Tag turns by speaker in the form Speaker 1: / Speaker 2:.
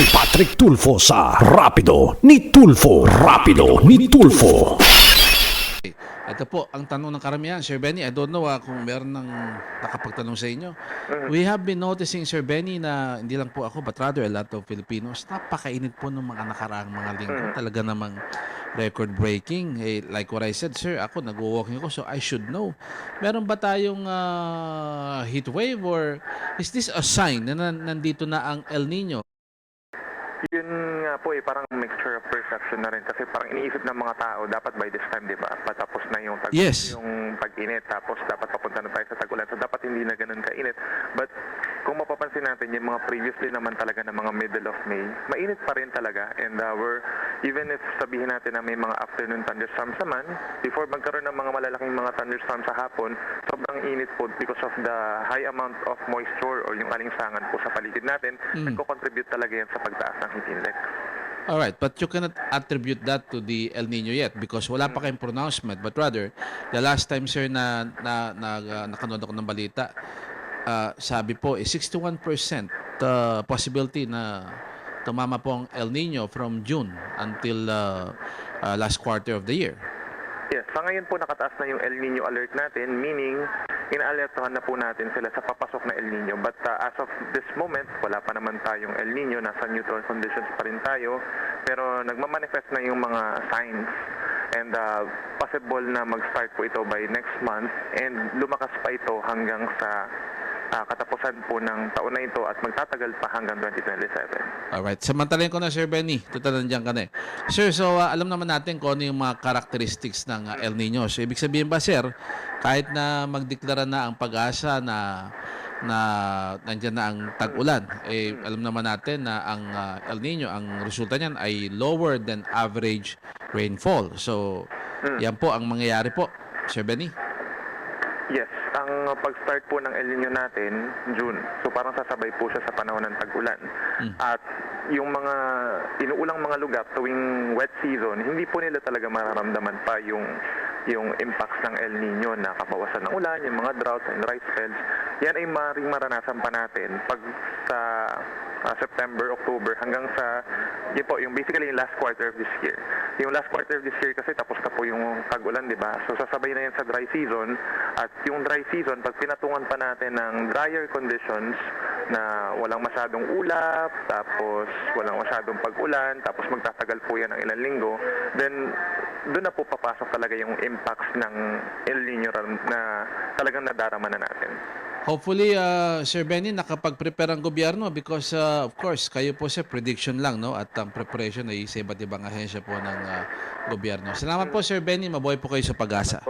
Speaker 1: si Patrick Tulfo sa Rapido ni Tulfo. Rapido ni Tulfo.
Speaker 2: Ito po, ang tanong ng karamihan, Sir Benny, I don't know kung meron ng nakapagtanong sa inyo. We have been noticing, Sir Benny, na hindi lang po ako, but rather a lot of Filipinos, napakainit po ng mga nakaraang mga linggo. Talaga namang record-breaking. Like what I said, sir, ako, nag-walking ako, so I should know. Meron ba tayong heat wave or is this a sign na nandito na ang El Nino?
Speaker 3: Yun nga po parang mixture of perception na rin kasi parang iniisip ng mga tao dapat by this time, di ba? Patapos na yung
Speaker 2: Yes.
Speaker 3: yung pag-init tapos dapat papunta na tayo sa tag-ulan. So dapat hindi na ganun kainit. But kung mapapansin natin yung mga previously naman talaga ng mga middle of May, mainit pa rin talaga and we're even if sabihin natin na may mga afternoon thunderstorms naman, before magkaroon ng mga malalaking mga thunderstorms sa hapon, sobrang init po because of the high amount of moisture or yung alinsangan po sa paligid natin, nagko-contribute talaga yan sa pagtaas ng heat index.
Speaker 2: Alright, but you cannot attribute that to the El Nino yet because wala pa kayong pronouncement. But rather, the last time, sir, nakanood ako ng balita, sabi po, 61% possibility na tumama po ang El Nino from June until last quarter of the year.
Speaker 3: Yes, sa ngayon po nakataas na yung El Nino alert natin, meaning inaalertohan na po natin sila sa papasok na El Nino. But as of this moment, wala pa naman tayong El Nino, nasa neutral conditions pa rin tayo. Pero nagmamanifest na yung mga signs and possible na mag-start po ito by next month and lumakas pa ito hanggang sa katapusan po ng taon na ito at magtatagal pa hanggang 2027.
Speaker 2: Alright, samantalahin ko na, Sir Benny. Total nandiyan ka na eh. Sir, so alam naman natin kung ano yung mga characteristics ng El Nino. So, ibig sabihin ba, sir, kahit na magdeklara na ang pag-asa na nandiyan na ang tag-ulan, alam naman natin na ang El Nino, ang resulta niyan ay lower than average rainfall. So, yan po ang mangyayari po, Sir Benny.
Speaker 3: Yes, ang pag-start po ng El Nino natin, June. So parang sasabay po siya sa panahon ng tag-ulan. At yung mga inuulang mga lugar tuwing wet season, hindi po nila talaga mararamdaman pa yung impacts ng El Nino na kabawasan ng ulan, yung mga droughts and dry spells. Yan ay maring maranasan pa natin pag sa September, October hanggang sa yun po, yung basically yung last quarter of this year. Yung last quarter of this year kasi tapos na po yung tag-ulan, di ba? So sasabay na yan sa dry season at yung dry season, pag pinatungan pa natin ng drier conditions na walang masyadong ulap, tapos walang masyadong pag-ulan, tapos magtatagal po yan ng ilang linggo, then doon na po papasok talaga yung impacts ng El Nino na talagang nadarama na natin.
Speaker 2: Hopefully, Sir Benny, nakapag-prepare ang gobyerno because, of course, kayo po sa prediction lang, no? At ang preparation ay sa iba't ibang ahensya po ng gobyerno. Salamat po, Sir Benny. Mabuhay po kayo sa pag-asa.